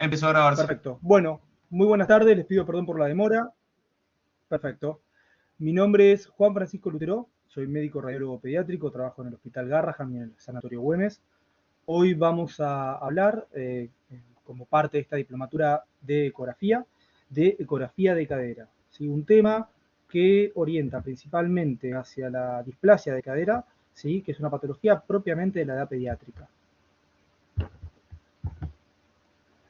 Empezó a grabarse. Perfecto. Bueno, muy buenas tardes, les pido perdón por la demora. Perfecto. Mi nombre es Juan Francisco Lutero, soy médico radiólogo pediátrico, trabajo en el Hospital Garrahan y en el Sanatorio Güemes. Hoy vamos a hablar, como parte de esta diplomatura de ecografía de cadera. ¿Sí? Un tema que orienta principalmente hacia la displasia de cadera, ¿sí? Que es una patología propiamente de la edad pediátrica.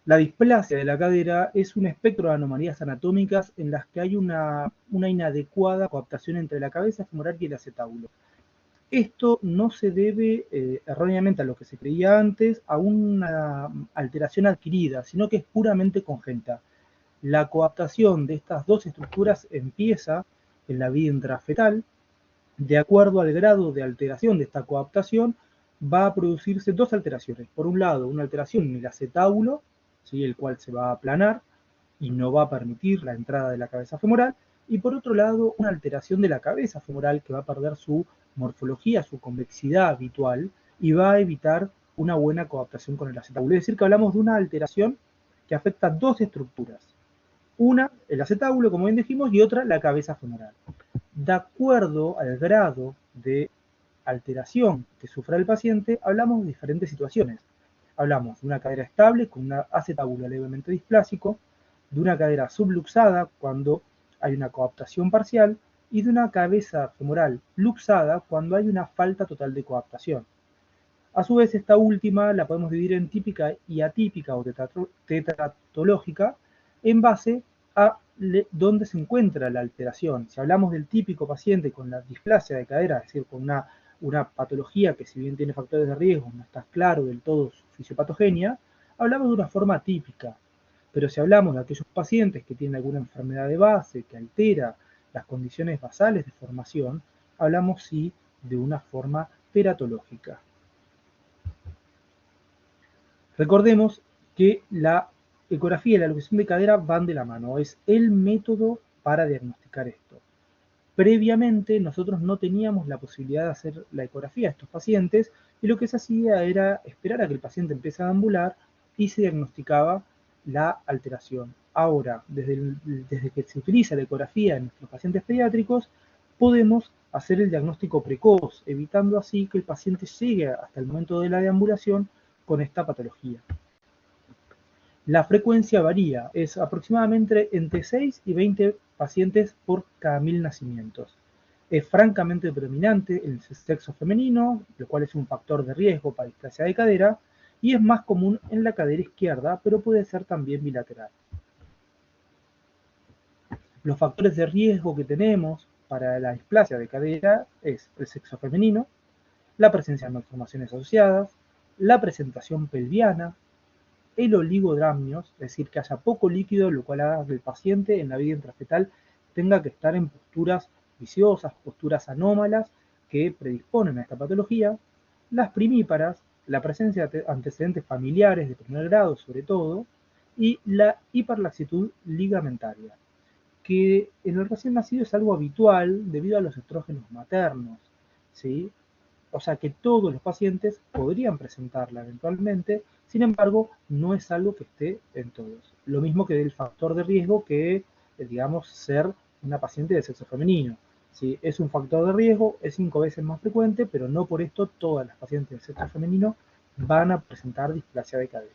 La displasia de la cadera es un espectro de anomalías anatómicas en las que hay una inadecuada coaptación entre la cabeza femoral y el acetábulo. Esto no se debe erróneamente a lo que se creía antes, a una alteración adquirida, sino que es puramente congénita. La coaptación de estas dos estructuras empieza en la vida intrafetal. De acuerdo al grado de alteración de esta coaptación, va a producirse dos alteraciones. Por un lado, una alteración en el acetábulo, ¿sí? El cual se va a aplanar y no va a permitir la entrada de la cabeza femoral. Y por otro lado, una alteración de la cabeza femoral que va a perder su morfología, su convexidad habitual y va a evitar una buena coaptación con el acetábulo. Es decir, que hablamos de una alteración que afecta dos estructuras. Una, el acetábulo, como bien dijimos, y otra, la cabeza femoral. De acuerdo al grado de alteración que sufra el paciente, hablamos de diferentes situaciones. Hablamos de una cadera estable con un acetábulo levemente displásico, de una cadera subluxada cuando hay una coaptación parcial y de una cabeza femoral luxada cuando hay una falta total de coaptación. A su vez, esta última la podemos dividir en típica y atípica o tetratológica en base a dónde se encuentra la alteración. Si hablamos del típico paciente con la displasia de cadera, es decir, con una patología que si bien tiene factores de riesgo, no está claro del todo su fisiopatogenia, hablamos de una forma típica. Pero si hablamos de aquellos pacientes que tienen alguna enfermedad de base que altera las condiciones basales de formación, hablamos sí de una forma teratológica. Recordemos que la ecografía y la luxación de cadera van de la mano, es el método para diagnosticar esto. Previamente nosotros no teníamos la posibilidad de hacer la ecografía a estos pacientes y lo que se hacía era esperar a que el paciente empiece a ambular y se diagnosticaba la alteración. Ahora, desde que se utiliza la ecografía en nuestros pacientes pediátricos, podemos hacer el diagnóstico precoz, evitando así que el paciente llegue hasta el momento de la deambulación con esta patología. La frecuencia varía, es aproximadamente entre 6 y 20 pacientes por cada 1000 nacimientos. Es francamente predominante en el sexo femenino, lo cual es un factor de riesgo para displasia de cadera, y es más común en la cadera izquierda, pero puede ser también bilateral. Los factores de riesgo que tenemos para la displasia de cadera es el sexo femenino, la presencia de malformaciones asociadas, la presentación pelviana, el oligodramnios, es decir, que haya poco líquido, lo cual haga que el paciente en la vida intrafetal tenga que estar en posturas viciosas, posturas anómalas que predisponen a esta patología, las primíparas, la presencia de antecedentes familiares de primer grado sobre todo, y la hiperlaxitud ligamentaria, que en el recién nacido es algo habitual debido a los estrógenos maternos, ¿sí? O sea que todos los pacientes podrían presentarla eventualmente, sin embargo, no es algo que esté en todos. Lo mismo que del factor de riesgo que, digamos, ser una paciente de sexo femenino. ¿Sí? Es un factor de riesgo, es 5 veces más frecuente, pero no por esto todas las pacientes de sexo femenino van a presentar displasia de cadera.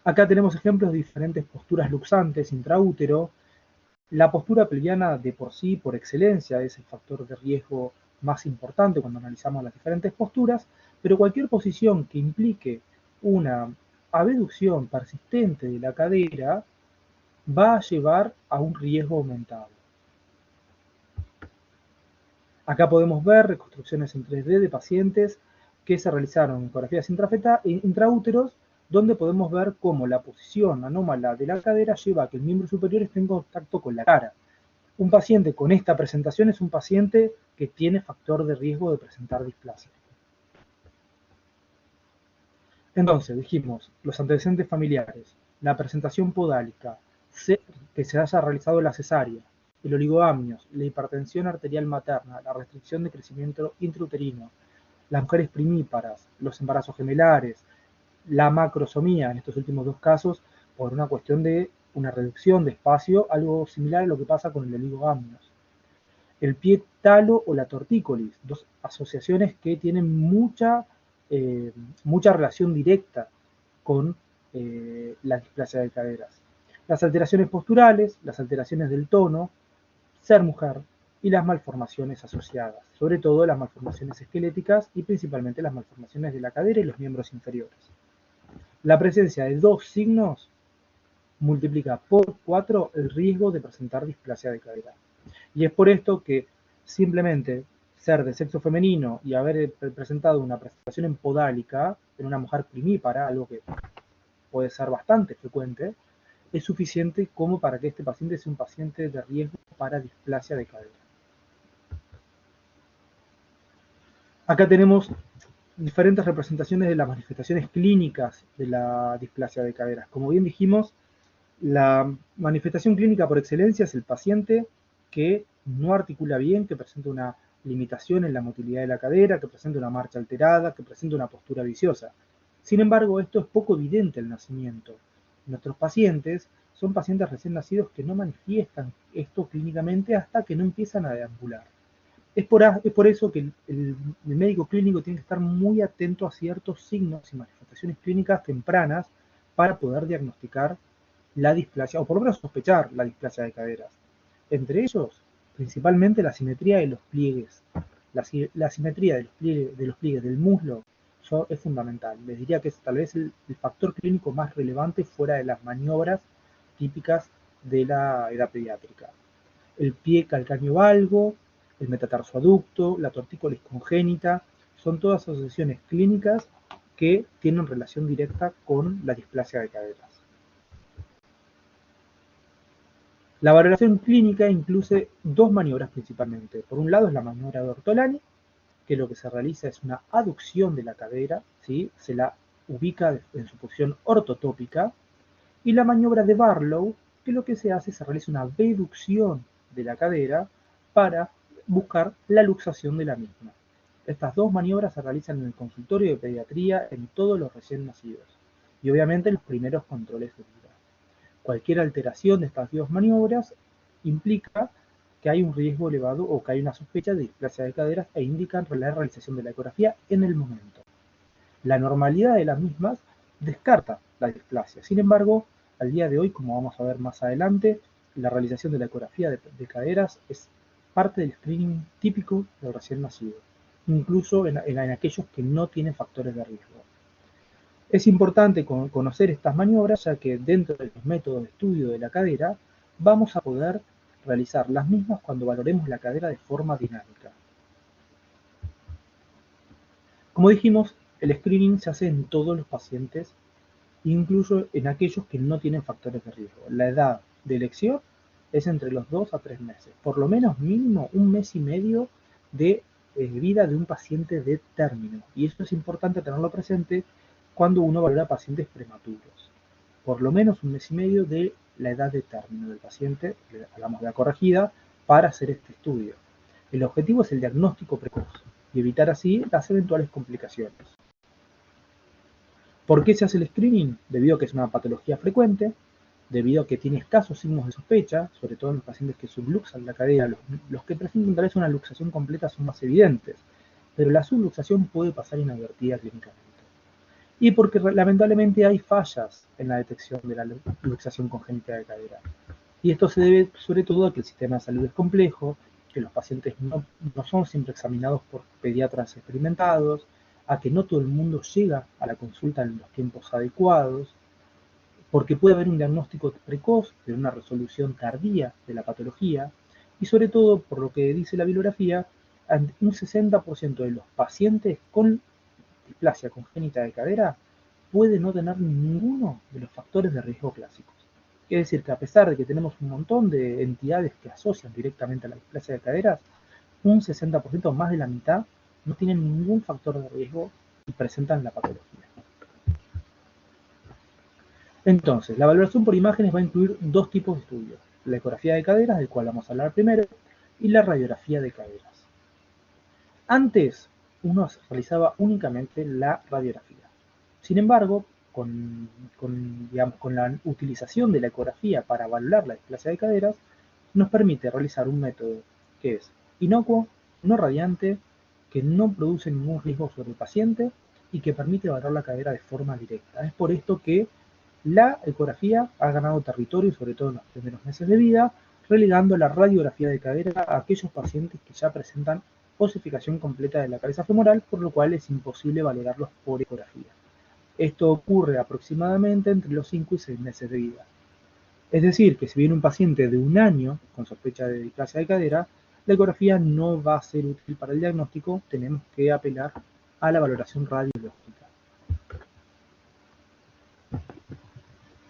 Acá tenemos ejemplos de diferentes posturas luxantes intraútero. La postura pelviana de por sí, por excelencia, es el factor de riesgo más importante cuando analizamos las diferentes posturas, pero cualquier posición que implique una abducción persistente de la cadera va a llevar a un riesgo aumentado. Acá podemos ver reconstrucciones en 3D de pacientes que se realizaron ecografías intraúteros, donde podemos ver cómo la posición anómala de la cadera lleva a que el miembro superior esté en contacto con la cara. Un paciente con esta presentación es un paciente que tiene factor de riesgo de presentar displasia. Entonces, dijimos, los antecedentes familiares, la presentación podálica, que se haya realizado la cesárea, el oligodamnios, la hipertensión arterial materna, la restricción de crecimiento intrauterino, las mujeres primíparas, los embarazos gemelares, la macrosomía en estos últimos dos casos por una cuestión de una reducción de espacio, algo similar a lo que pasa con el oligogamios. El pie talo o la tortícolis, dos asociaciones que tienen mucha relación directa con la displasia de caderas. Las alteraciones posturales, las alteraciones del tono, ser mujer y las malformaciones asociadas, sobre todo las malformaciones esqueléticas y principalmente las malformaciones de la cadera y los miembros inferiores. La presencia de dos signos multiplica por 4 el riesgo de presentar displasia de cadera. Y es por esto que simplemente ser de sexo femenino y haber presentado una presentación en podálica en una mujer primípara, algo que puede ser bastante frecuente, es suficiente como para que este paciente sea un paciente de riesgo para displasia de cadera. Acá tenemos diferentes representaciones de las manifestaciones clínicas de la displasia de caderas. Como bien dijimos, la manifestación clínica por excelencia es el paciente que no articula bien, que presenta una limitación en la motilidad de la cadera, que presenta una marcha alterada, que presenta una postura viciosa. Sin embargo, esto es poco evidente al nacimiento. Nuestros pacientes son pacientes recién nacidos que no manifiestan esto clínicamente hasta que no empiezan a deambular. Es por eso que el médico clínico tiene que estar muy atento a ciertos signos y manifestaciones clínicas tempranas para poder diagnosticar la displasia, o por lo menos sospechar la displasia de caderas. Entre ellos, principalmente la simetría de los pliegues. La simetría de los pliegues del muslo es fundamental. Les diría que es tal vez el factor clínico más relevante fuera de las maniobras típicas de la edad pediátrica. El pie calcáneo valgo, el metatarsoaducto, la tortícolis congénita, son todas asociaciones clínicas que tienen relación directa con la displasia de caderas. La valoración clínica incluye dos maniobras principalmente. Por un lado es la maniobra de Ortolani, que lo que se realiza es una aducción de la cadera, ¿sí? Se la ubica en su posición ortotópica, y la maniobra de Barlow, que lo que se hace es se realiza una abducción de la cadera para buscar la luxación de la misma. Estas dos maniobras se realizan en el consultorio de pediatría en todos los recién nacidos, y obviamente los primeros controles de vida. Cualquier alteración de estas dos maniobras implica que hay un riesgo elevado o que hay una sospecha de displasia de caderas e indican la realización de la ecografía en el momento. La normalidad de las mismas descarta la displasia. Sin embargo, al día de hoy, como vamos a ver más adelante, la realización de la ecografía de caderas es parte del screening típico del recién nacido, incluso en aquellos que no tienen factores de riesgo. Es importante conocer estas maniobras, ya que dentro de los métodos de estudio de la cadera vamos a poder realizar las mismas cuando valoremos la cadera de forma dinámica. Como dijimos, el screening se hace en todos los pacientes, incluso en aquellos que no tienen factores de riesgo. La edad de elección es entre los 2 a 3 meses, por lo menos mínimo un mes y medio de vida de un paciente de término. Y esto es importante tenerlo presente cuando uno valora pacientes prematuros. Por lo menos un mes y medio de la edad de término del paciente, hablamos de la corregida, para hacer este estudio. El objetivo es el diagnóstico precoz y evitar así las eventuales complicaciones. ¿Por qué se hace el screening? Debido a que es una patología frecuente, debido a que tiene escasos signos de sospecha, sobre todo en los pacientes que subluxan la cadera. Los que presentan tal vez una luxación completa son más evidentes, pero la subluxación puede pasar inadvertida clínicamente. Y porque lamentablemente hay fallas en la detección de la luxación congénita de cadera. Y esto se debe sobre todo a que el sistema de salud es complejo, que los pacientes no son siempre examinados por pediatras experimentados, a que no todo el mundo llega a la consulta en los tiempos adecuados, porque puede haber un diagnóstico precoz de una resolución tardía de la patología, y sobre todo, por lo que dice la bibliografía, un 60% de los pacientes con displasia congénita de cadera puede no tener ninguno de los factores de riesgo clásicos. Es decir, que a pesar de que tenemos un montón de entidades que asocian directamente a la displasia de caderas, un 60%, más de la mitad, no tienen ningún factor de riesgo y presentan la patología. Entonces, la valoración por imágenes va a incluir dos tipos de estudios: la ecografía de caderas, del cual vamos a hablar primero, y la radiografía de caderas. Antes, uno realizaba únicamente la radiografía. Sin embargo, digamos, con la utilización de la ecografía para valorar la displasia de caderas, nos permite realizar un método que es inocuo, no radiante, que no produce ningún riesgo sobre el paciente y que permite valorar la cadera de forma directa. Es por esto que la ecografía ha ganado territorio, sobre todo en los primeros meses de vida, relegando la radiografía de cadera a aquellos pacientes que ya presentan osificación completa de la cabeza femoral, por lo cual es imposible valorarlos por ecografía. Esto ocurre aproximadamente entre los 5 y 6 meses de vida. Es decir, que si viene un paciente de un año con sospecha de displasia de cadera, la ecografía no va a ser útil para el diagnóstico, tenemos que apelar a la valoración radiológica.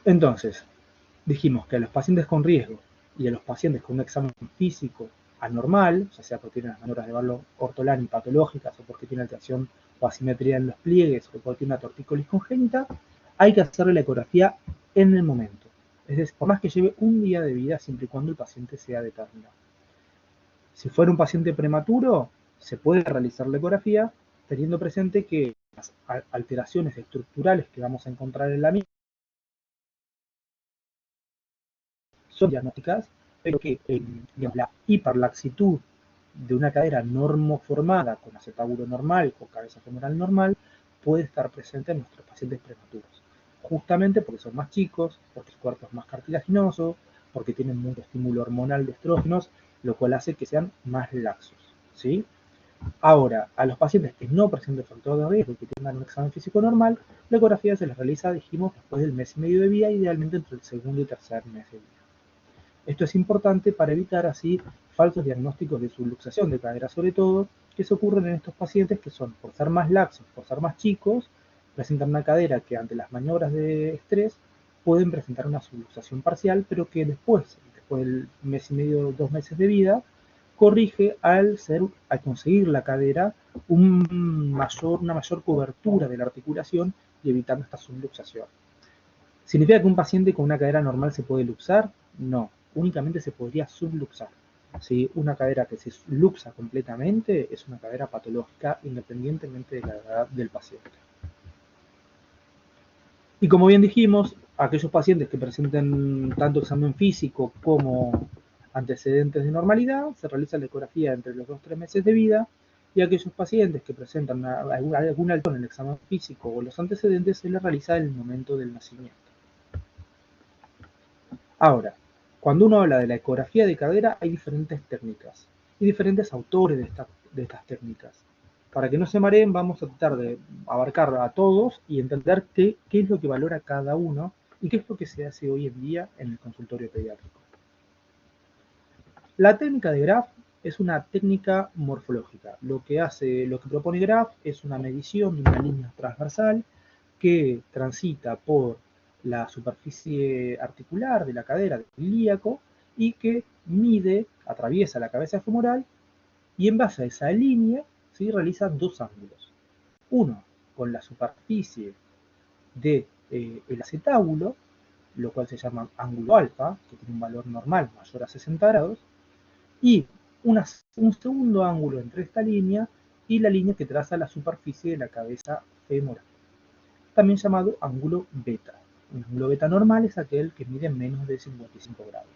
Entonces, dijimos que a los pacientes con riesgo y a los pacientes con un examen físico anormal, ya sea porque tienen las maniobras de Barlow ortolani patológicas o porque tiene alteración o asimetría en los pliegues o porque tiene una tortícolis congénita, hay que hacerle la ecografía en el momento. Es decir, por más que lleve un día de vida, siempre y cuando el paciente sea determinado. Si fuera un paciente prematuro, se puede realizar la ecografía teniendo presente que las alteraciones estructurales que vamos a encontrar en la misma son diagnósticas, pero que digamos, la hiperlaxitud de una cadera normoformada con acetábulo normal o cabeza femoral normal puede estar presente en nuestros pacientes prematuros, justamente porque son más chicos, porque su cuerpo es más cartilaginoso, porque tienen mucho estímulo hormonal de estrógenos, lo cual hace que sean más laxos, ¿sí? Ahora, a los pacientes que no presenten factor de riesgo y que tengan un examen físico normal, la ecografía se les realiza, dijimos, después del mes y medio de vida, idealmente entre el segundo y tercer mes de vida. Esto es importante para evitar así falsos diagnósticos de subluxación de cadera, sobre todo, que se ocurren en estos pacientes que son, por ser más laxos, por ser más chicos, presentan una cadera que ante las maniobras de estrés pueden presentar una subluxación parcial, pero que después del mes y medio, 2 meses de vida, corrige al conseguir la cadera una mayor cobertura de la articulación y evitando esta subluxación. ¿Significa que un paciente con una cadera normal se puede luxar? No, únicamente se podría subluxar. ¿Sí? Una cadera que se luxa completamente es una cadera patológica independientemente de la edad del paciente. Y como bien dijimos, aquellos pacientes que presenten tanto examen físico como antecedentes de normalidad, se realiza la ecografía entre los 2-3 meses de vida, y aquellos pacientes que presentan algún alto en el examen físico o los antecedentes se les realiza en el momento del nacimiento. Ahora, cuando uno habla de la ecografía de cadera, hay diferentes técnicas y diferentes autores de estas técnicas. Para que no se mareen, vamos a tratar de abarcar a todos y entender qué es lo que valora cada uno y qué es lo que se hace hoy en día en el consultorio pediátrico. La técnica de Graf es una técnica morfológica. Lo que propone Graf es una medición de una línea transversal que transita por la superficie articular de la cadera del ilíaco y que atraviesa la cabeza femoral y en base a esa línea, ¿sí?, realiza dos ángulos. Uno con la superficie del acetábulo, lo cual se llama ángulo alfa, que tiene un valor normal mayor a 60 grados, y un segundo ángulo entre esta línea y la línea que traza la superficie de la cabeza femoral, también llamado ángulo beta. Un ángulo beta normal es aquel que mide menos de 55 grados.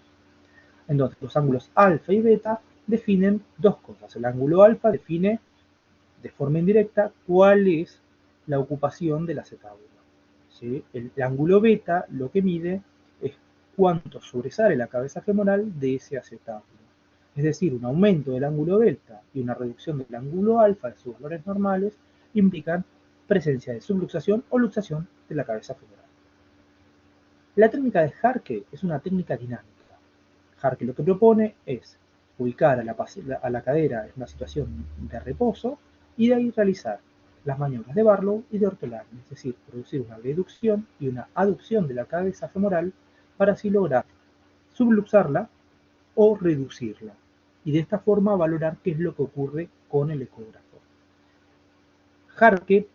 Entonces, los ángulos alfa y beta definen dos cosas. El ángulo alfa define de forma indirecta cuál es la ocupación del acetábulo, ¿sí? El ángulo beta lo que mide es cuánto sobresale la cabeza femoral de ese acetábulo. Es decir, un aumento del ángulo beta y una reducción del ángulo alfa de sus valores normales implican presencia de subluxación o luxación de la cabeza femoral. La técnica de Harke es una técnica dinámica. Harke lo que propone es ubicar a la cadera en una situación de reposo y de ahí realizar las maniobras de Barlow y de Ortolani, es decir, producir una reducción y una aducción de la cabeza femoral para así lograr subluxarla o reducirla, y de esta forma valorar qué es lo que ocurre con el ecógrafo. Harke,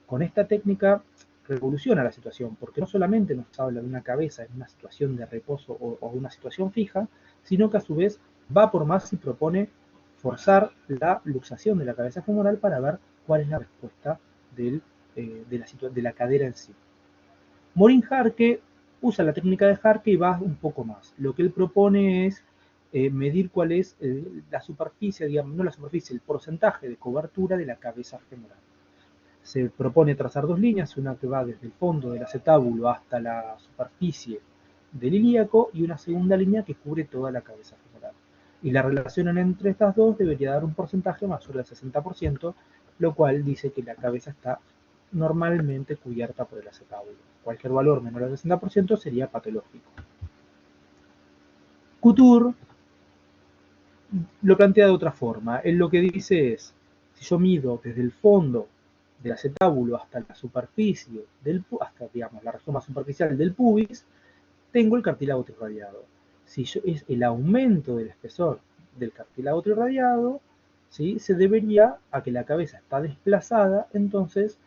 con esta técnica, revoluciona la situación, porque no solamente nos habla de una cabeza en una situación de reposo o una situación fija, sino que a su vez va por más y propone forzar la luxación de la cabeza femoral para ver cuál es la respuesta de la cadera en sí. Morin Harke usa la técnica de Harke y va un poco más. Lo que él propone es medir cuál es la superficie, digamos, no la superficie, el porcentaje de cobertura de la cabeza femoral. Se propone trazar dos líneas, una que va desde el fondo del acetábulo hasta la superficie del ilíaco y una segunda línea que cubre toda la cabeza femoral. Y la relación entre estas dos debería dar un porcentaje mayor del 60%, lo cual dice que la cabeza está normalmente cubierta por el acetábulo. Cualquier valor menor al 60% sería patológico. Couture lo plantea de otra forma. Él lo que dice es, si yo mido desde el fondo del acetábulo hasta la superficie, hasta digamos la región más superficial del pubis, tengo el cartílago trirradiado. Si es el aumento del espesor del cartílago trirradiado, ¿sí? Se debería a que la cabeza está desplazada, entonces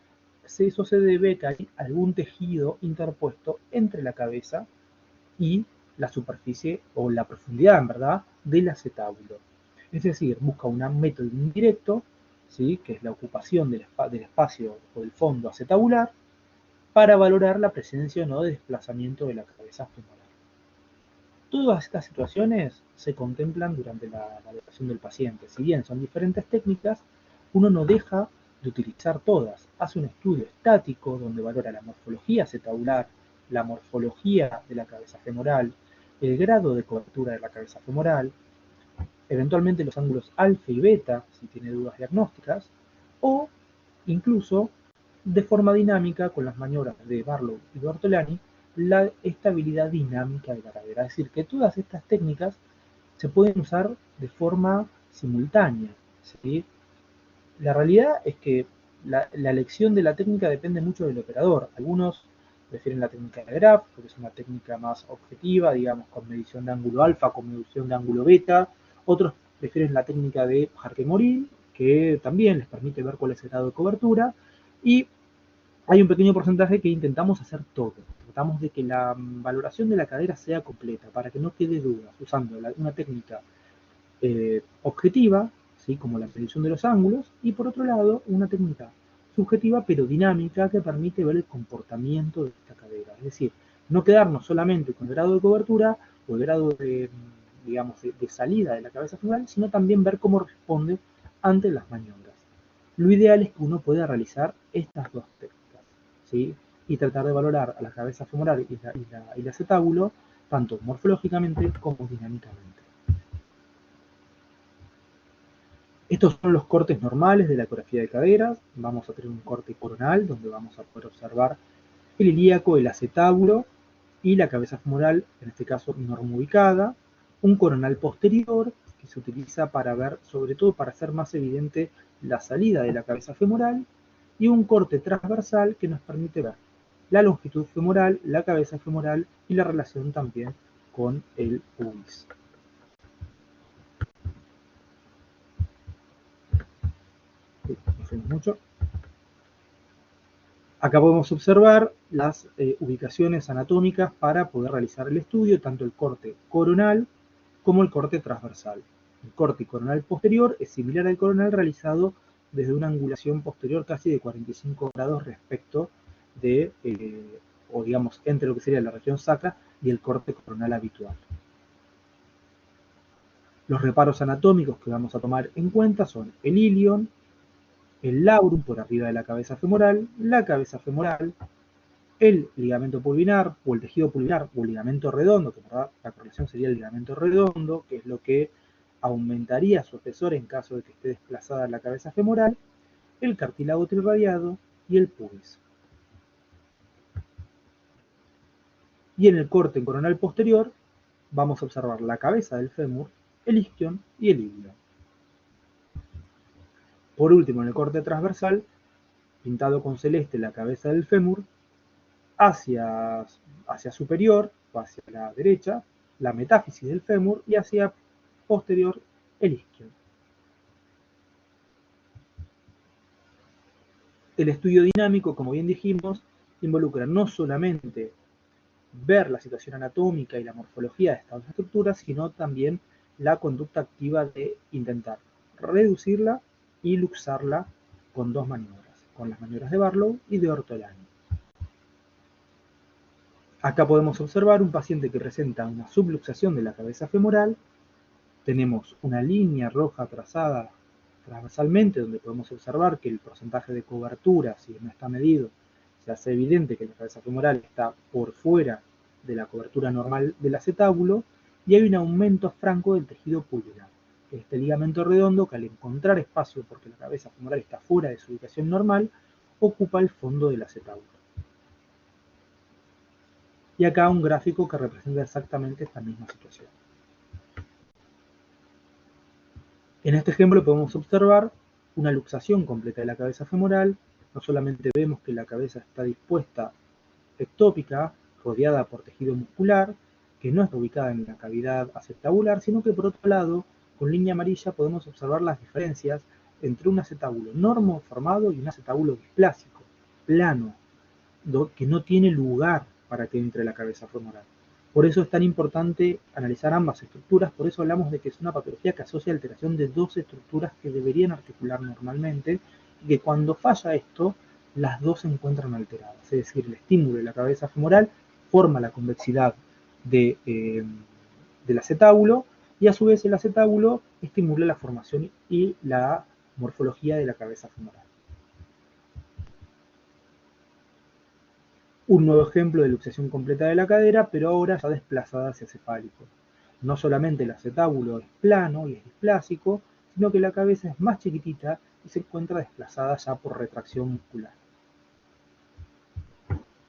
eso se debe a que hay algún tejido interpuesto entre la cabeza y la superficie o la profundidad, en verdad, del acetábulo. Es decir, busca un método indirecto, ¿sí? Que es la ocupación del espacio o del fondo acetabular, para valorar la presencia o no de desplazamiento de la cabeza femoral. Todas estas situaciones se contemplan durante la valoración del paciente. Si bien son diferentes técnicas, uno no deja de utilizar todas. Hace un estudio estático donde valora la morfología acetabular, la morfología de la cabeza femoral, el grado de cobertura de la cabeza femoral, eventualmente los ángulos alfa y beta, si tiene dudas diagnósticas, o incluso de forma dinámica con las maniobras de Barlow y de Ortolani, la estabilidad dinámica de la cadera. Es decir, que todas estas técnicas se pueden usar de forma simultánea, ¿sí? La realidad es que la elección de la técnica depende mucho del operador. Algunos prefieren la técnica de Graf, porque es una técnica más objetiva, digamos, con medición de ángulo alfa, con medición de ángulo beta. Otros prefieren la técnica de Harke-Morin, que también les permite ver cuál es el grado de cobertura. Y hay un pequeño porcentaje que intentamos hacer todo. Tratamos de que la valoración de la cadera sea completa, para que no quede dudas, usando una técnica objetiva, ¿sí? Como la predicción de los ángulos, y por otro lado, una técnica subjetiva pero dinámica que permite ver el comportamiento de esta cadera. Es decir, no quedarnos solamente con el grado de cobertura o el grado de, digamos, de salida de la cabeza femoral, sino también ver cómo responde ante las maniobras. Lo ideal es que uno pueda realizar estas dos técnicas, ¿sí? Y tratar de valorar a la cabeza femoral y el acetábulo tanto morfológicamente como dinámicamente. Estos son los cortes normales de la ecografía de caderas. Vamos a tener un corte coronal donde vamos a poder observar el ilíaco, el acetábulo y la cabeza femoral, en este caso normoubicada. Un coronal posterior que se utiliza para ver, sobre todo para hacer más evidente la salida de la cabeza femoral. Y un corte transversal que nos permite ver la longitud femoral, la cabeza femoral y la relación también con el pubis. Mucho. Acá podemos observar las ubicaciones anatómicas para poder realizar el estudio, tanto el corte coronal como el corte transversal. El corte coronal posterior es similar al coronal realizado desde una angulación posterior casi de 45 grados respecto de, o digamos, entre lo que sería la región sacra y el corte coronal habitual. Los reparos anatómicos que vamos a tomar en cuenta son el ilion, el labrum por arriba de la cabeza femoral, la cabeza femoral, el ligamento pulvinar o el tejido pulvinar o el ligamento redondo, que la correlación sería el ligamento redondo, que es lo que aumentaría su espesor en caso de que esté desplazada la cabeza femoral, el cartílago trirradiado y el pubis. Y en el corte coronal posterior vamos a observar la cabeza del fémur, el isquion y el ilion. Por último, en el corte transversal, pintado con celeste la cabeza del fémur, hacia superior o hacia la derecha, la metáfisis del fémur y hacia posterior el isquion. El estudio dinámico, como bien dijimos, involucra no solamente ver la situación anatómica y la morfología de estas estructuras, sino también la conducta activa de intentar reducirla y luxarla con dos maniobras, con las maniobras de Barlow y de Ortolani. Acá podemos observar un paciente que presenta una subluxación de la cabeza femoral. Tenemos una línea roja trazada transversalmente donde podemos observar que el porcentaje de cobertura, si no está medido, se hace evidente que la cabeza femoral está por fuera de la cobertura normal del acetábulo y hay un aumento franco del tejido pulvinar. Este ligamento redondo, que al encontrar espacio porque la cabeza femoral está fuera de su ubicación normal, ocupa el fondo del acetábulo. Y acá un gráfico que representa exactamente esta misma situación. En este ejemplo podemos observar una luxación completa de la cabeza femoral. No solamente vemos que la cabeza está dispuesta ectópica, rodeada por tejido muscular, que no está ubicada en la cavidad acetabular, sino que por otro lado, con línea amarilla podemos observar las diferencias entre un acetábulo normoformado y un acetábulo displásico, plano, que no tiene lugar para que entre la cabeza femoral. Por eso es tan importante analizar ambas estructuras, por eso hablamos de que es una patología que asocia alteración de dos estructuras que deberían articular normalmente, y que cuando falla esto, las dos se encuentran alteradas. Es decir, el estímulo de la cabeza femoral forma la convexidad del acetábulo, y a su vez el acetábulo estimula la formación y la morfología de la cabeza femoral. Un nuevo ejemplo de luxación completa de la cadera, pero ahora ya desplazada hacia cefálico. No solamente el acetábulo es plano y es displásico, sino que la cabeza es más chiquitita y se encuentra desplazada ya por retracción muscular.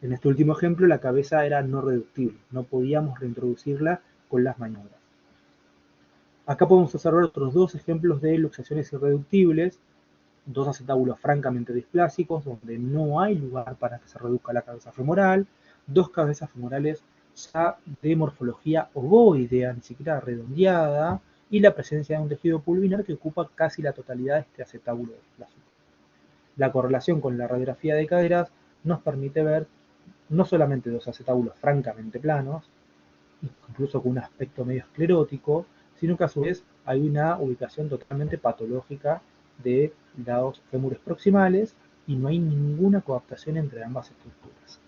En este último ejemplo la cabeza era no reductible, no podíamos reintroducirla con las maniobras. Acá podemos observar otros dos ejemplos de luxaciones irreductibles, dos acetábulos francamente displásicos, donde no hay lugar para que se reduzca la cabeza femoral, dos cabezas femorales ya de morfología ovoidea, ni siquiera redondeada, y la presencia de un tejido pulvinar que ocupa casi la totalidad de este acetábulo displásico. La correlación con la radiografía de caderas nos permite ver no solamente dos acetábulos francamente planos, incluso con un aspecto medio esclerótico, sino que a su vez hay una ubicación totalmente patológica de los fémures proximales y no hay ninguna coadaptación entre ambas estructuras.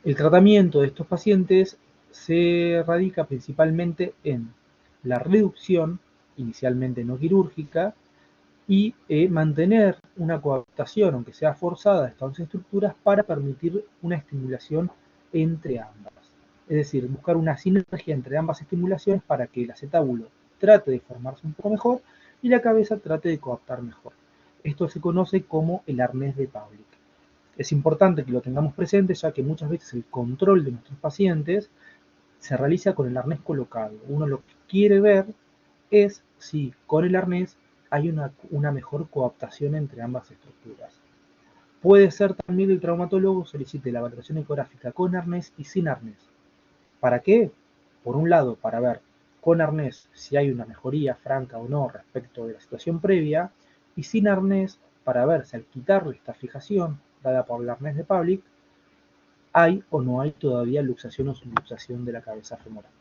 El tratamiento de estos pacientes se radica principalmente en la reducción, inicialmente no quirúrgica, y mantener una coadaptación, aunque sea forzada, de estas dos estructuras para permitir una estimulación entre ambas. Es decir, buscar una sinergia entre ambas estimulaciones para que el acetábulo trate de formarse un poco mejor y la cabeza trate de coadaptar mejor. Esto se conoce como el arnés de Pavlik. Es importante que lo tengamos presente, ya que muchas veces el control de nuestros pacientes se realiza con el arnés colocado. Uno lo que quiere ver es si con el arnés hay una mejor coadaptación entre ambas estructuras. Puede ser también que el traumatólogo solicite la valoración ecográfica con arnés y sin arnés. ¿Para qué? Por un lado, para ver con arnés si hay una mejoría franca o no respecto de la situación previa, y sin arnés para ver si al quitarle esta fijación dada por el arnés de Pavlik, hay o no hay todavía luxación o subluxación de la cabeza femoral.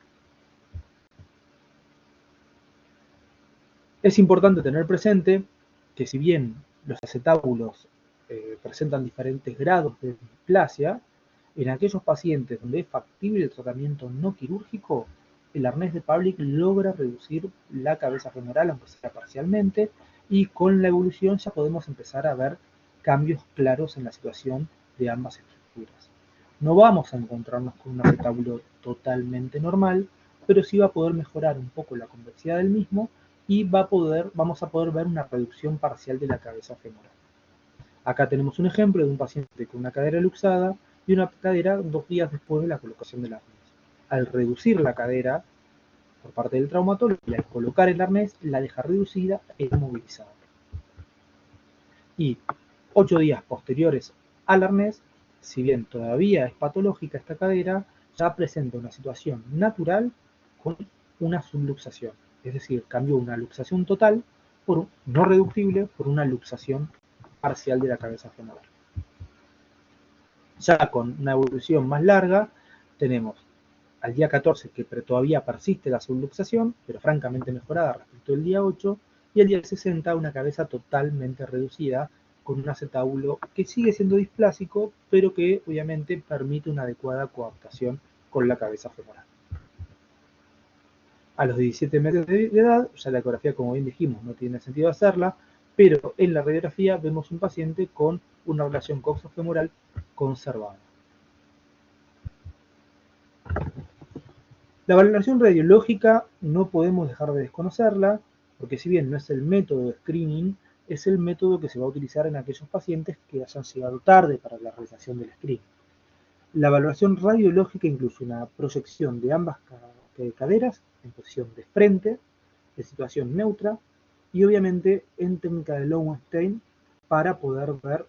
Es importante tener presente que si bien los acetábulos presentan diferentes grados de displasia, en aquellos pacientes donde es factible el tratamiento no quirúrgico, el arnés de Pavlik logra reducir la cabeza femoral, aunque sea parcialmente, y con la evolución ya podemos empezar a ver cambios claros en la situación de ambas estructuras. No vamos a encontrarnos con un acetábulo totalmente normal, pero sí va a poder mejorar un poco la convexidad del mismo y vamos a poder ver una reducción parcial de la cabeza femoral. Acá tenemos un ejemplo de un paciente con una cadera luxada y una cadera 2 días después de la colocación del arnés. Al reducir la cadera por parte del traumatólogo y al colocar el arnés, la deja reducida e inmovilizada. Y 8 días posteriores al arnés, si bien todavía es patológica esta cadera, ya presenta una situación natural con una subluxación. Es decir, cambió una luxación total, no reductible, por una luxación parcial de la cabeza femoral. Ya con una evolución más larga, tenemos al día 14 que todavía persiste la subluxación, pero francamente mejorada respecto al día 8, y al día 60 una cabeza totalmente reducida con un acetábulo que sigue siendo displásico, pero que obviamente permite una adecuada coaptación con la cabeza femoral. A los 17 meses de edad, ya la ecografía, como bien dijimos, no tiene sentido hacerla, pero en la radiografía vemos un paciente con una relación coxofemoral conservada. La valoración radiológica no podemos dejar de desconocerla, porque si bien no es el método de screening, es el método que se va a utilizar en aquellos pacientes que hayan llegado tarde para la realización del screening. La valoración radiológica incluye una proyección de ambas caderas en posición de frente, de situación neutra, y obviamente en técnica de Lowenstein para poder ver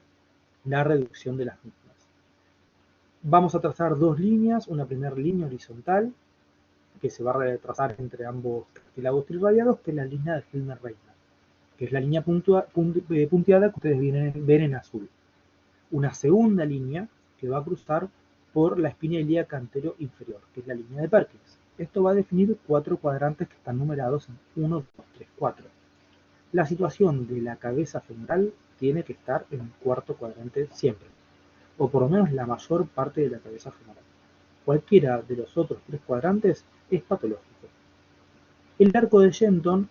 la reducción de las mismas. Vamos a trazar dos líneas, una primera línea horizontal que se va a trazar entre ambos cartílagos trirradiados, que es la línea de Filmer-Reitner, que es la línea punteada que ustedes ven en azul. Una segunda línea que va a cruzar por la espina ilíaca anterior inferior, que es la línea de Perkins. Esto va a definir 4 cuadrantes que están numerados en 1, 2, 3, 4. La situación de la cabeza femoral tiene que estar en el cuarto cuadrante siempre, o por lo menos la mayor parte de la cabeza femoral. Cualquiera de los otros 3 cuadrantes es patológico. El arco de Shenton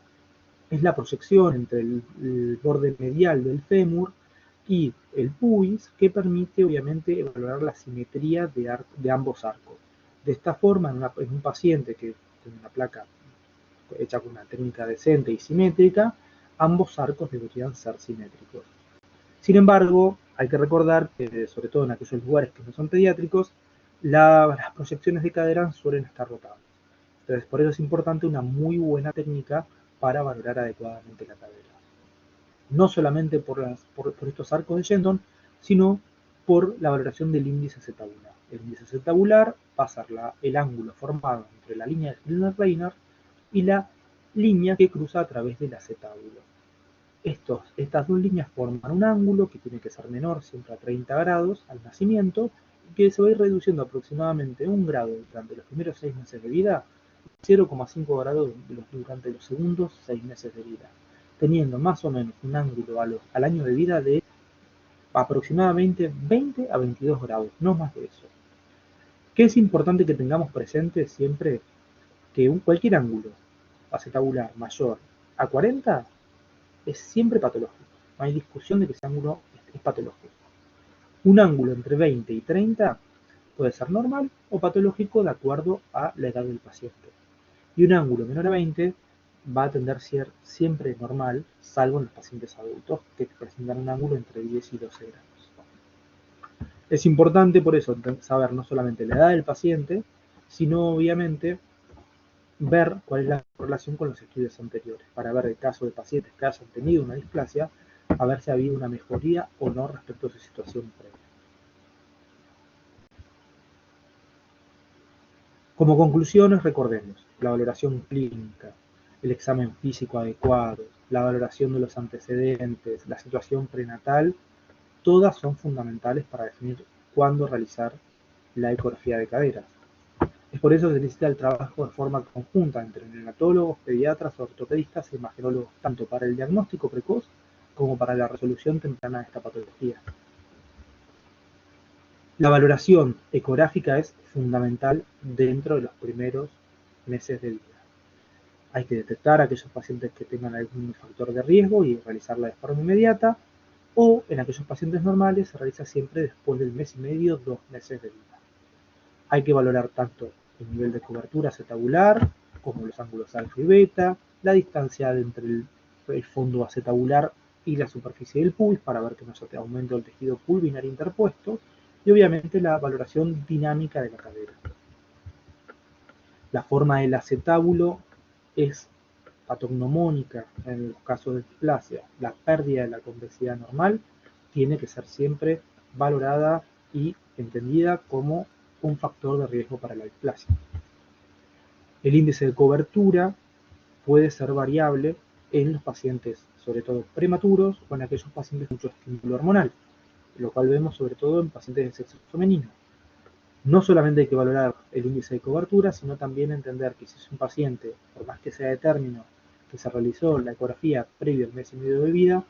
es la proyección entre el borde medial del fémur y el pubis que permite obviamente evaluar la simetría de ambos arcos. De esta forma, en un paciente que tiene una placa hecha con una técnica decente y simétrica, ambos arcos deberían ser simétricos. Sin embargo, hay que recordar que, sobre todo en aquellos lugares que no son pediátricos, las proyecciones de cadera suelen estar rotadas. Entonces, por eso es importante una muy buena técnica para valorar adecuadamente la cadera. No solamente por estos arcos de Shenton, sino por la valoración del índice acetabular. El índice acetabular va a ser el ángulo formado entre la línea de Filmer-Reitner y la línea que cruza a través del acetábulo. Estas dos líneas forman un ángulo que tiene que ser menor siempre a 30 grados al nacimiento y que se va a ir reduciendo aproximadamente 1 grado durante los primeros 6 meses de vida, 0,5 grados durante los segundos 6 meses de vida, teniendo más o menos un ángulo al año de vida de aproximadamente 20 a 22 grados, no más de eso. ¿Qué es importante que tengamos presente siempre? Que cualquier ángulo acetabular mayor a 40 es siempre patológico. No hay discusión de que ese ángulo es patológico. Un ángulo entre 20 y 30 puede ser normal o patológico de acuerdo a la edad del paciente. Y un ángulo menor a 20 va a tender a ser siempre normal, salvo en los pacientes adultos que presentan un ángulo entre 10 y 12 grados. Es importante por eso saber no solamente la edad del paciente, sino obviamente ver cuál es la relación con los estudios anteriores, para ver el caso de pacientes que hayan tenido una displasia, a ver si ha habido una mejoría o no respecto a su situación previa. Como conclusiones, recordemos la valoración clínica, el examen físico adecuado, la valoración de los antecedentes, la situación prenatal, todas son fundamentales para definir cuándo realizar la ecografía de caderas. Es por eso que se necesita el trabajo de forma conjunta entre neonatólogos, pediatras, ortopedistas e imagenólogos, tanto para el diagnóstico precoz como para la resolución temprana de esta patología. La valoración ecográfica es fundamental dentro de los primeros meses de vida. Hay que detectar a aquellos pacientes que tengan algún factor de riesgo y realizarla de forma inmediata, o en aquellos pacientes normales se realiza siempre después del mes y medio, 2 meses de vida. Hay que valorar tanto el nivel de cobertura acetabular, como los ángulos alfa y beta, la distancia entre el fondo acetabular y la superficie del pubis para ver que no se aumente el tejido pulvinar interpuesto, y obviamente la valoración dinámica de la cadera. La forma del acetábulo es patognomónica en los casos de displasia. La pérdida de la convexidad normal tiene que ser siempre valorada y entendida como un factor de riesgo para la displasia. El índice de cobertura puede ser variable en los pacientes, sobre todo prematuros, o en aquellos pacientes con mucho estímulo hormonal, lo cual vemos sobre todo en pacientes de sexo femenino. No solamente hay que valorar el índice de cobertura, sino también entender que si es un paciente, por más que sea de término, que se realizó la ecografía previo al mes y medio de vida,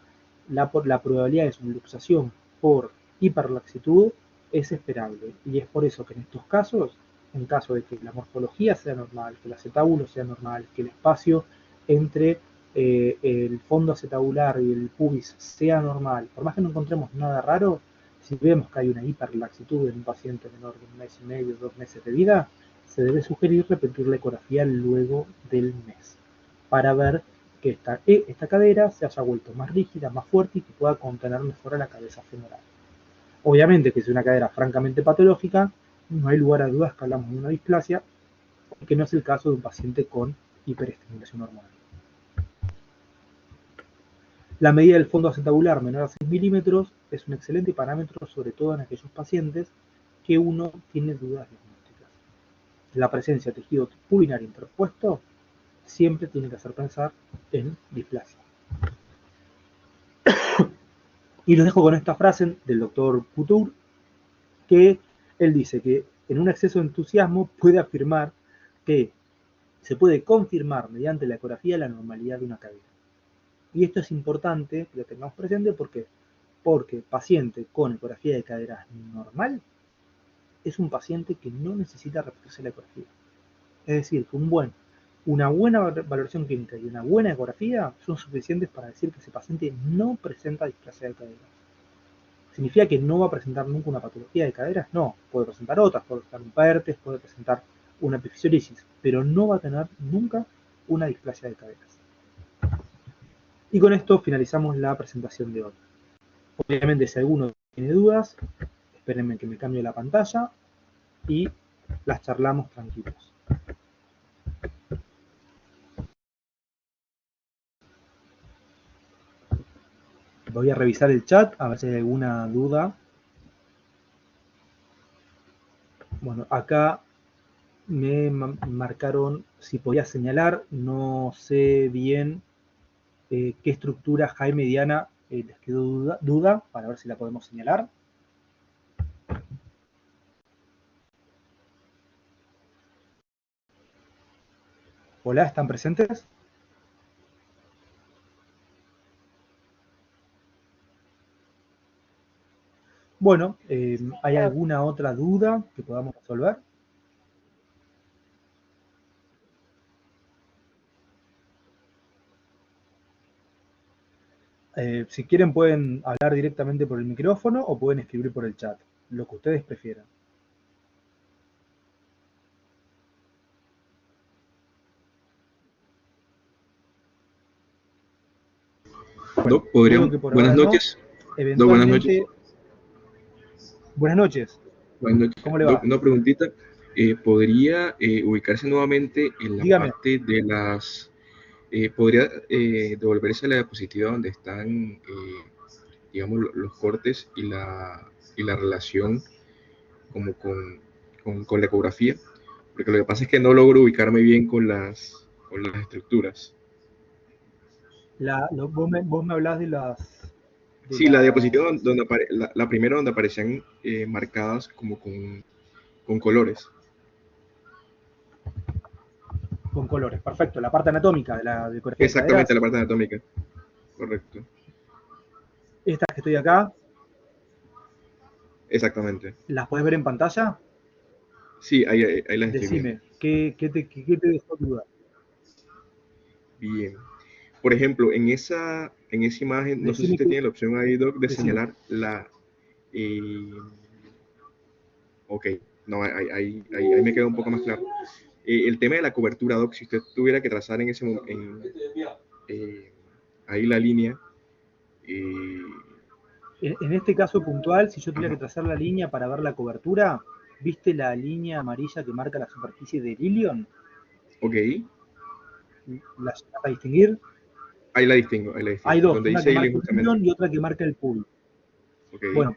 la probabilidad de subluxación por hiperlaxitud es esperable. Y es por eso que en estos casos, en caso de que la morfología sea normal, que el acetábulo sea normal, que el espacio entre el fondo acetabular y el pubis sea normal, por más que no encontremos nada raro, si vemos que hay una hiperlaxitud en un paciente menor de 1 mes y medio, 2 meses de vida, se debe sugerir repetir la ecografía luego del mes para ver que esta cadera se haya vuelto más rígida, más fuerte y que pueda contener mejor a la cabeza femoral. Obviamente que si es una cadera francamente patológica, no hay lugar a dudas que hablamos de una displasia, que no es el caso de un paciente con hiperestimulación hormonal. La medida del fondo acetabular menor a 6 milímetros es un excelente parámetro, sobre todo en aquellos pacientes que uno tiene dudas diagnósticas. La presencia de tejido pulmonar interpuesto siempre tiene que hacer pensar en displasia. Y los dejo con esta frase del doctor Couture, que él dice que en un exceso de entusiasmo puede afirmar que se puede confirmar mediante la ecografía la normalidad de una cadera. Y esto es importante que lo tengamos presente porque paciente con ecografía de cadera normal es un paciente que no necesita repetirse la ecografía. Es decir, que una buena valoración clínica y una buena ecografía son suficientes para decir que ese paciente no presenta displasia de cadera. ¿Significa que no va a presentar nunca una patología de caderas? No, puede presentar otras, puede presentar un PERTES, puede presentar una epifisiolisis, pero no va a tener nunca una displasia de caderas. Y con esto finalizamos la presentación de hoy. Obviamente, si alguno tiene dudas, espérenme que me cambie la pantalla y las charlamos tranquilos. Voy a revisar el chat a ver si hay alguna duda. Bueno, acá me marcaron si podía señalar, no sé bien qué estructura Jaime y Diana les quedó duda para ver si la podemos señalar. Hola, ¿están presentes? Bueno, ¿hay alguna otra duda que podamos resolver? Si quieren pueden hablar directamente por el micrófono o pueden escribir por el chat, lo que ustedes prefieran. Bueno, creo que por buenas ahora noches. no. Eventualmente. Buenas noches. Buenas noches. ¿Cómo le va? Una preguntita. ¿Podría ubicarse nuevamente en la Dígame. parte de las... ¿podría devolverse a la diapositiva donde están, digamos, los cortes y la relación como con la ecografía? Porque lo que pasa es que no logro ubicarme bien con las estructuras. Vos me hablás de las... Sí, la diapositiva donde la primera donde aparecían marcadas como con colores. Con colores, perfecto. La parte anatómica de la ecografía de Exactamente, caderas. la parte anatómica. Correcto. Estas que estoy acá, Exactamente. ¿las podés ver en pantalla? Sí, ahí las estoy viendo. Decime, ¿qué te dejó duda? Bien. Por ejemplo, en esa imagen, no sé si Decime usted tiene la opción ahí, Doc, de decime. señalar la... ok, no, ahí me queda un poco más claro. El tema de la cobertura, Doc, si usted tuviera que trazar en ese momento, ahí la línea... En este caso puntual, si yo tuviera ajá. que trazar la línea para ver la cobertura, ¿viste la línea amarilla que marca la superficie de Lilion? Ok. ¿La llegas a distinguir? Ahí la distingo, Hay dos, donde una que dice marca Alien el justamente. Lilion y otra que marca el pool. Ok. Bueno,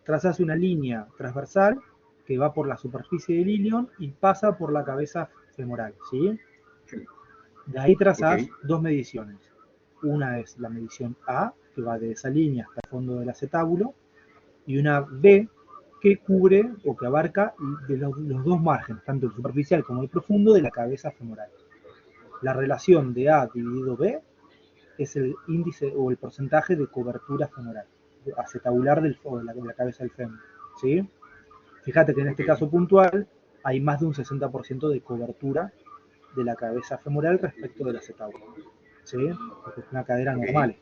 trazás una línea transversal que va por la superficie del ilion y pasa por la cabeza femoral, ¿sí? De ahí trazás Ok. dos mediciones. Una es la medición A, que va de esa línea hasta el fondo del acetábulo, y una B, que cubre o que abarca de los dos márgenes, tanto el superficial como el profundo, de la cabeza femoral. La relación de A dividido B es el índice o el porcentaje de cobertura femoral, acetabular de la cabeza del fémur, ¿sí? Fíjate que en este caso puntual hay más de un 60% de cobertura de la cabeza femoral respecto del acetábulo, ¿sí? Porque es una cadera Ok. normal.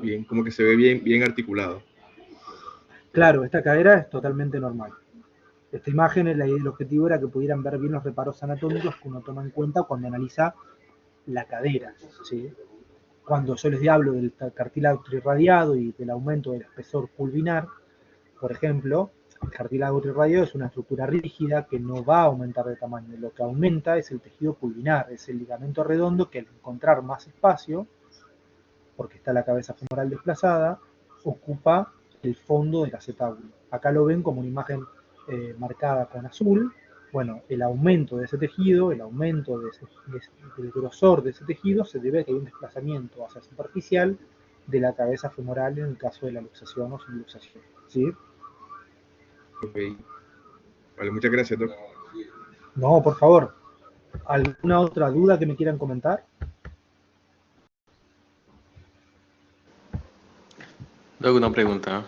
Bien, como que se ve bien, bien articulado. Claro, esta cadera es totalmente normal. Esta imagen, el objetivo era que pudieran ver bien los reparos anatómicos que uno toma en cuenta cuando analiza la cadera, ¿sí? Cuando yo les hablo del cartílago trirradiado y del aumento del espesor pulvinar, por ejemplo, el cartílago trirradiado es una estructura rígida que no va a aumentar de tamaño. Lo que aumenta es el tejido pulvinar, es el ligamento redondo que al encontrar más espacio, porque está la cabeza femoral desplazada, ocupa el fondo del acetábulo. Acá lo ven como una imagen marcada con azul. Bueno, el aumento de ese tejido, el aumento del grosor de ese tejido se debe a que hay un desplazamiento hacia superficial de la cabeza femoral en el caso de la luxación o subluxación, ¿sí? Ok. Vale, muchas gracias, Doc. No, por favor. ¿Alguna otra duda que me quieran comentar? Luego una pregunta.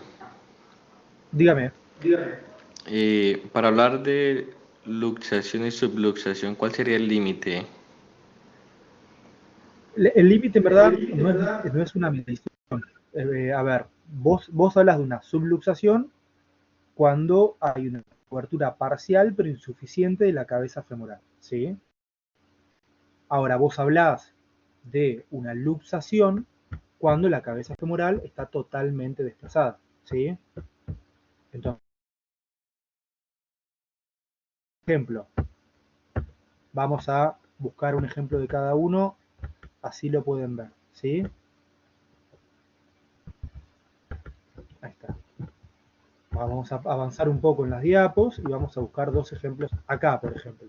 Dígame. Para hablar de luxación y subluxación, ¿cuál sería el límite? El límite en verdad no es una medición. A ver, vos hablas de una subluxación cuando hay una cobertura parcial pero insuficiente de la cabeza femoral, ¿sí? Ahora, vos hablás de una luxación cuando la cabeza femoral está totalmente desplazada, ¿sí? Entonces, por ejemplo, vamos a buscar un ejemplo de cada uno, así lo pueden ver, ¿sí? Ahí está. Vamos a avanzar un poco en las diapos y vamos a buscar dos ejemplos acá, por ejemplo.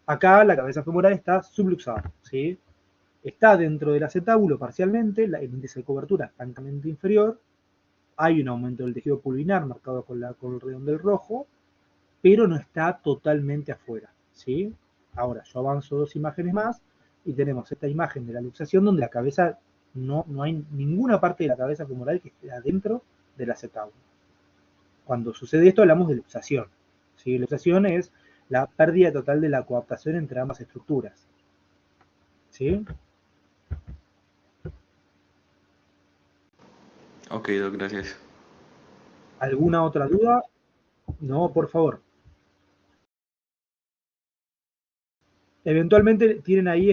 Acá la cabeza femoral está subluxada, ¿sí? Está dentro del acetábulo parcialmente, el índice de cobertura es francamente inferior, hay un aumento del tejido pulvinar marcado con el redondel rojo, pero no está totalmente afuera, ¿sí? Ahora, yo avanzo dos imágenes más y tenemos esta imagen de la luxación donde la cabeza, no hay ninguna parte de la cabeza femoral que esté adentro del acetábulo. Cuando sucede esto hablamos de luxación, ¿sí? Luxación es la pérdida total de la coaptación entre ambas estructuras, ¿sí? Ok, Doc, gracias. ¿Alguna otra duda? No, por favor. Eventualmente tienen ahí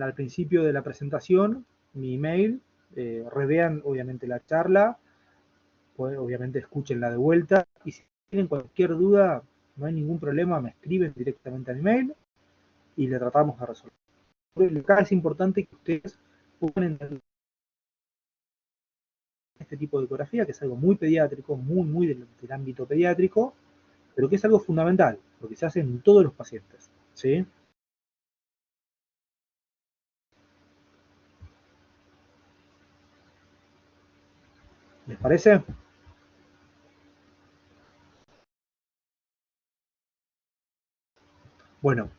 al principio de la presentación mi email, revean obviamente la charla, pues, obviamente escúchenla de vuelta y si tienen cualquier duda, no hay ningún problema, me escriben directamente al email y le tratamos de resolver. Acá es importante que ustedes puedan entender este tipo de ecografía, que es algo muy pediátrico, muy del ámbito pediátrico, pero que es algo fundamental, porque se hace en todos los pacientes, ¿sí? ¿Les parece? Bueno,